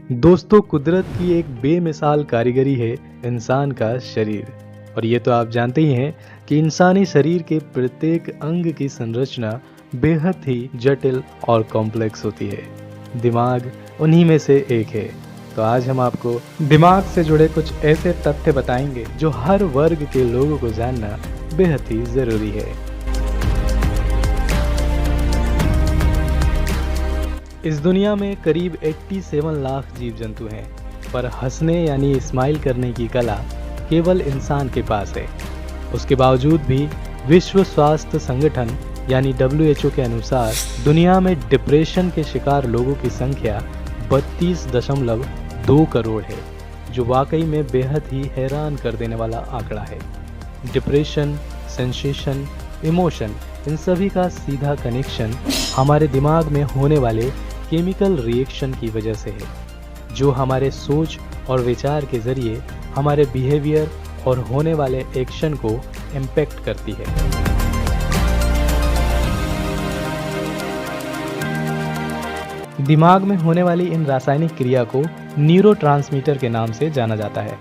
दोस्तों, कुदरत की एक बेमिसाल कारीगरी है इंसान का शरीर। और ये तो आप जानते ही हैं कि इंसानी शरीर के प्रत्येक अंग की संरचना बेहद ही जटिल और कॉम्प्लेक्स होती है। दिमाग उन्हीं में से एक है। तो आज हम आपको दिमाग से जुड़े कुछ ऐसे तथ्य बताएंगे जो हर वर्ग के लोगों को जानना बेहद ही ज़रूरी है। इस दुनिया में करीब 87 लाख जीव जंतु हैं, पर हंसने यानी स्माइल करने की कला केवल इंसान के पास है। उसके बावजूद भी विश्व स्वास्थ्य संगठन यानी WHO के अनुसार दुनिया में डिप्रेशन के शिकार लोगों की संख्या 32.2 करोड़ है, जो वाकई में बेहद ही हैरान कर देने वाला आंकड़ा है। डिप्रेशन, सेंसेशन, इमोशन, इन सभी का सीधा कनेक्शन हमारे दिमाग में होने वाले केमिकल रिएक्शन की वजह से है, जो हमारे सोच और विचार के जरिए हमारे बिहेवियर और होने वाले एक्शन को इम्पैक्ट करती है। दिमाग में होने वाली इन रासायनिक क्रिया को न्यूरोट्रांसमीटर के नाम से जाना जाता है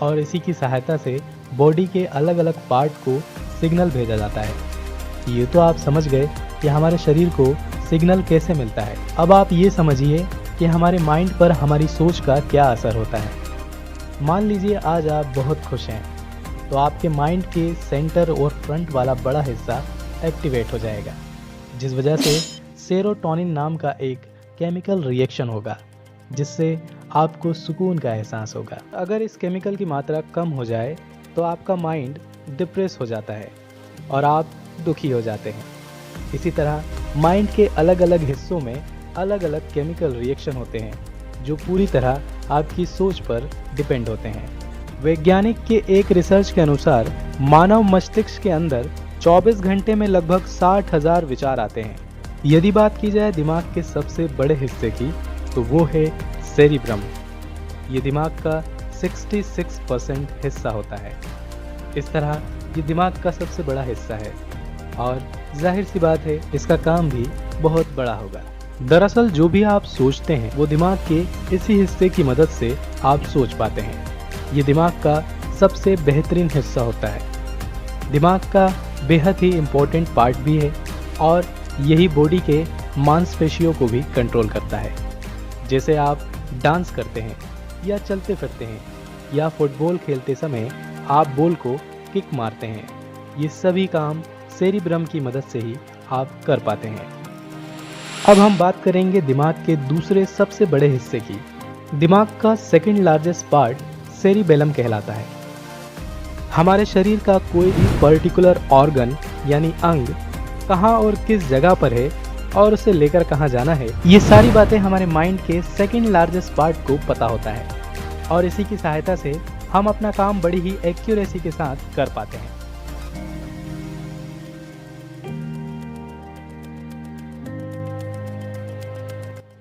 और इसी की सहायता से बॉडी के अलग अलग पार्ट को सिग्नल भेजा जाता है। ये तो आप समझ गए कि हमारे शरीर को सिग्नल कैसे मिलता है। अब आप ये समझिए कि हमारे माइंड पर हमारी सोच का क्या असर होता है। मान लीजिए आज आप बहुत खुश हैं, तो आपके माइंड के सेंटर और फ्रंट वाला बड़ा हिस्सा एक्टिवेट हो जाएगा, जिस वजह से सेरोटोनिन नाम का एक केमिकल रिएक्शन होगा, जिससे आपको सुकून का एहसास होगा। अगर इस केमिकल की मात्रा कम हो जाए तो आपका माइंड डिप्रेस हो जाता है और आप दुखी हो जाते हैं। इसी तरह माइंड के अलग अलग हिस्सों में अलग अलग केमिकल रिएक्शन होते हैं, जो पूरी तरह आपकी सोच पर डिपेंड होते हैं। वैज्ञानिक के एक रिसर्च के अनुसार मानव मस्तिष्क के अंदर 24 घंटे में लगभग 60,000 विचार आते हैं। यदि बात की जाए दिमाग के सबसे बड़े हिस्से की, तो वो है सेरिब्रम। ये दिमाग का 66% हिस्सा होता है। इस तरह ये दिमाग का सबसे बड़ा हिस्सा है और जाहिर सी बात है इसका काम भी बहुत बड़ा होगा। दरअसल जो भी आप सोचते हैं वो दिमाग के इसी हिस्से की मदद से आप सोच पाते हैं। ये दिमाग का सबसे बेहतरीन हिस्सा होता है। दिमाग का बेहद ही इम्पोर्टेंट पार्ट भी है और यही बॉडी के मांसपेशियों को भी कंट्रोल करता है। जैसे आप डांस करते हैं या चलते फिरते हैं या फुटबॉल खेलते समय आप बॉल को किक मारते हैं, ये सभी काम सेरिब्रम की मदद से ही आप कर पाते हैं। अब हम बात करेंगे दिमाग के दूसरे सबसे बड़े हिस्से की। दिमाग का सेकंड लार्जेस्ट पार्ट सेरिबेलम कहलाता है। हमारे शरीर का कोई भी पर्टिकुलर ऑर्गन यानी अंग कहाँ और किस जगह पर है और उसे लेकर कहाँ जाना है, ये सारी बातें हमारे माइंड के सेकंड लार्जेस्ट पार्ट को पता होता है और इसी की सहायता से हम अपना काम बड़ी ही एक्यूरेसी के साथ कर पाते हैं।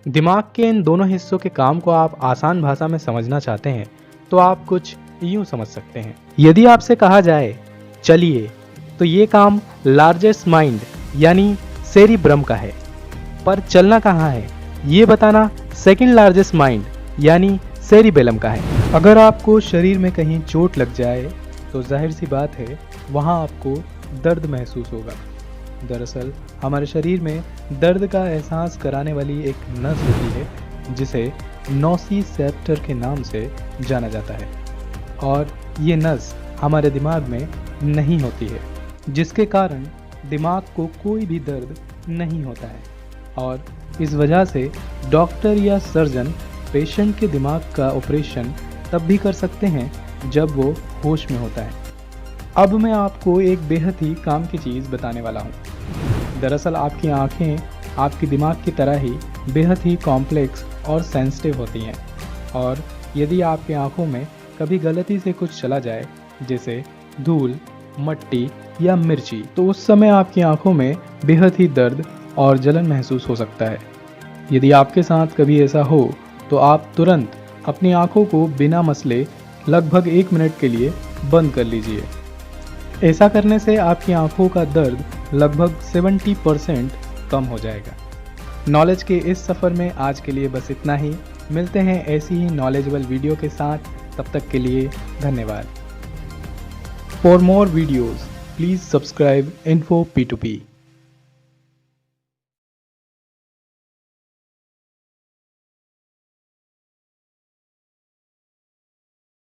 दिमाग के इन दोनों हिस्सों के काम को आप आसान भाषा में समझना चाहते हैं तो आप कुछ यूं समझ सकते हैं। यदि आपसे कहा जाए चलिए, तो ये काम लार्जेस्ट माइंड यानी सेरिब्रम का है, पर चलना कहाँ है ये बताना सेकंड लार्जेस्ट माइंड यानी सेरिबेलम का है। अगर आपको शरीर में कहीं चोट लग जाए तो जाहिर सी बात है वहाँ आपको दर्द महसूस होगा। दरअसल हमारे शरीर में दर्द का एहसास कराने वाली एक नस होती है जिसे नोसिसेप्टर के नाम से जाना जाता है और ये नस हमारे दिमाग में नहीं होती है, जिसके कारण दिमाग को कोई भी दर्द नहीं होता है और इस वजह से डॉक्टर या सर्जन पेशेंट के दिमाग का ऑपरेशन तब भी कर सकते हैं जब वो होश में होता है। अब मैं आपको एक बेहद ही काम की चीज़ बताने वाला हूँ। दरअसल आपकी आँखें आपके दिमाग की तरह ही बेहद ही कॉम्प्लेक्स और सेंसिटिव होती हैं और यदि आपकी आँखों में कभी गलती से कुछ चला जाए, जैसे धूल, मट्टी या मिर्ची, तो उस समय आपकी आँखों में बेहद ही दर्द और जलन महसूस हो सकता है। यदि आपके साथ कभी ऐसा हो तो आप तुरंत अपनी आँखों को बिना मसले लगभग 1 मिनट के लिए बंद कर लीजिए। ऐसा करने से आपकी आँखों का दर्द लगभग 70% कम हो जाएगा। नॉलेज के इस सफ़र में आज के लिए बस इतना ही। मिलते हैं ऐसी ही नॉलेजेबल वीडियो के साथ, तब तक के लिए धन्यवाद। For more videos please subscribe info P2P।